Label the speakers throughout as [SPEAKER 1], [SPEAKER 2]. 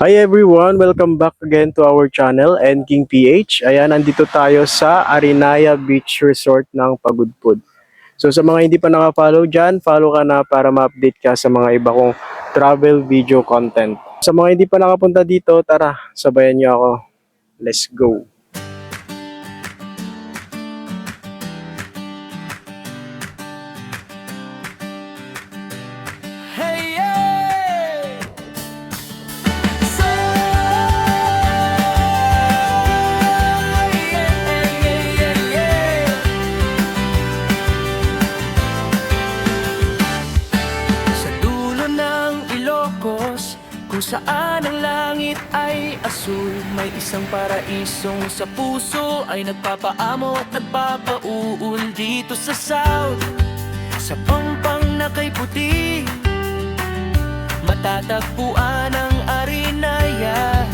[SPEAKER 1] Hi everyone! Welcome back again to our channel, King PH. Ayan, nandito tayo sa Arinaya Beach Resort ng Pagudpud. So sa mga hindi pa naka-follow dyan, follow ka na para ma-update ka sa mga iba kong travel video content. Sa mga hindi pa nakapunta dito, tara, sabayan niyo ako. Let's go!
[SPEAKER 2] Hey, yeah! Sa dulo ng Ilocos, kung saan ang langit ay asul, may isang paraisong sa puso ay nagpapaamo at nagpapauul. Dito sa South, sa Pampang na kay puti, matatagpuan ang Arinaya.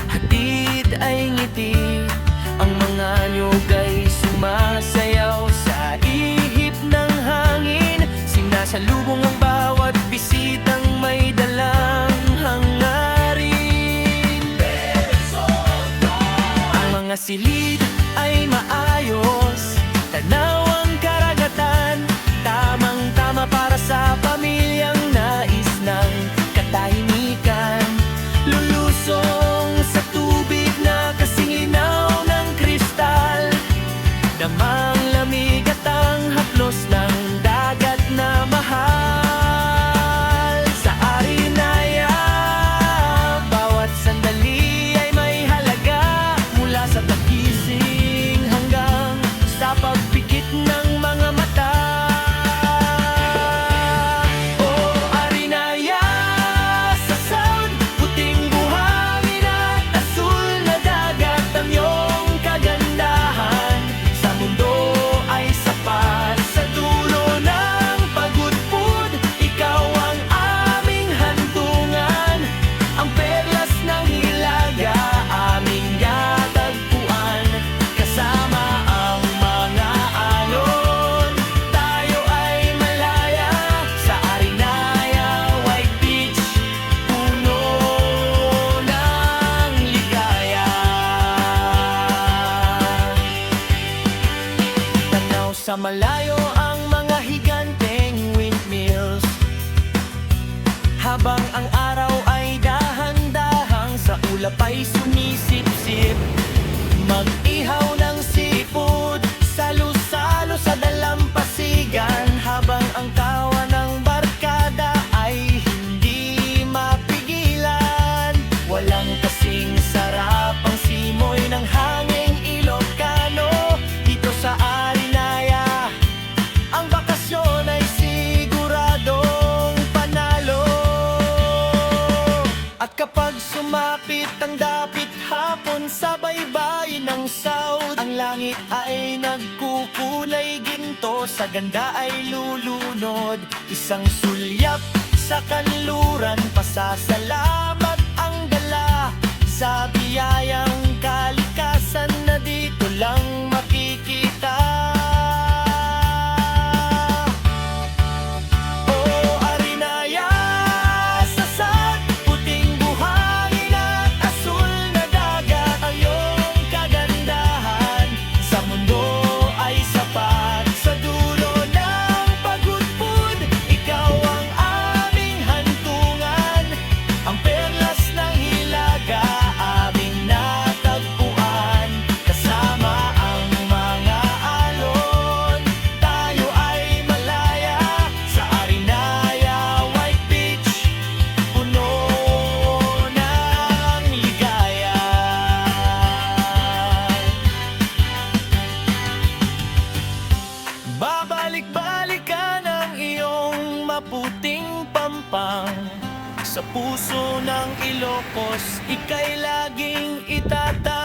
[SPEAKER 2] Hatid ay ngiti, ang mga nyug ay sumasayaw sa ihip ng hangin. Sinasalubong ang bawat bisitang may dalang hangarin. Ang mga silid ay maayos, tanaw ang karagatan, tamang-tama para sa pamilyang nais ng katahimikan. Lulusong sa tubig na kasinginaw ng kristal, damang lamig at ang haplos ng dagat na mahal. Sa Arinaya, bawat sandali ay may halaga, mula sa pagising hanggang sa pagpikit ng mga mata. Oh, Arinaya, sa South, puting buhangin at asul na dagat ang iyong kagandahan. Sa mundo ay sapat, sa dulo ng Pagudpud, ikaw ang aming hantungan. Ang perlas ng Hilaga, aming yatagpuan. Kasama ang mga alon, tayo ay malaya. Sa Arinaya, White Beach, puno ng ligaya. Tanaw sa malayo ang mga higanteng windmills, habang ang araw ay dahan-dahang sa ulap ay sumisip-sip. Mag-ihaw ng seafood, salo-salo sa dalampasigan, habang ang tawa ng barkada ay hindi mapigilan. Walang kasing sarap ang simoy ng hanging Ilocano. Dito sa Arinaya, ang bakasyon ay siguradong panalo. At kapag sumapit ang dapit hapon sa baybayin ng South, ang langit ay nagkukulay ginto, sa ganda ay lulunod. Isang sulyap sa kanluran, pasasalamat ang dala sa biyayang kalikasan na dito lang makikita. Oh, Arinaya, sa South, puting buhangin at asul na dagat ang iyong kagandahan. Sa mundo ay sapat, sa dulo ng Pagudpud, ikaw ang aming hantungan. Ang perlas ng Hilaga, aming natagpuan. Kasama ang mga alon, tayo ay malaya. Sa Arinaya, White Beach, puno ng ligaya. Babalik-balikan ang iyong maputing Pampang. Sa puso ng Ilocos, ika'y laging itatago.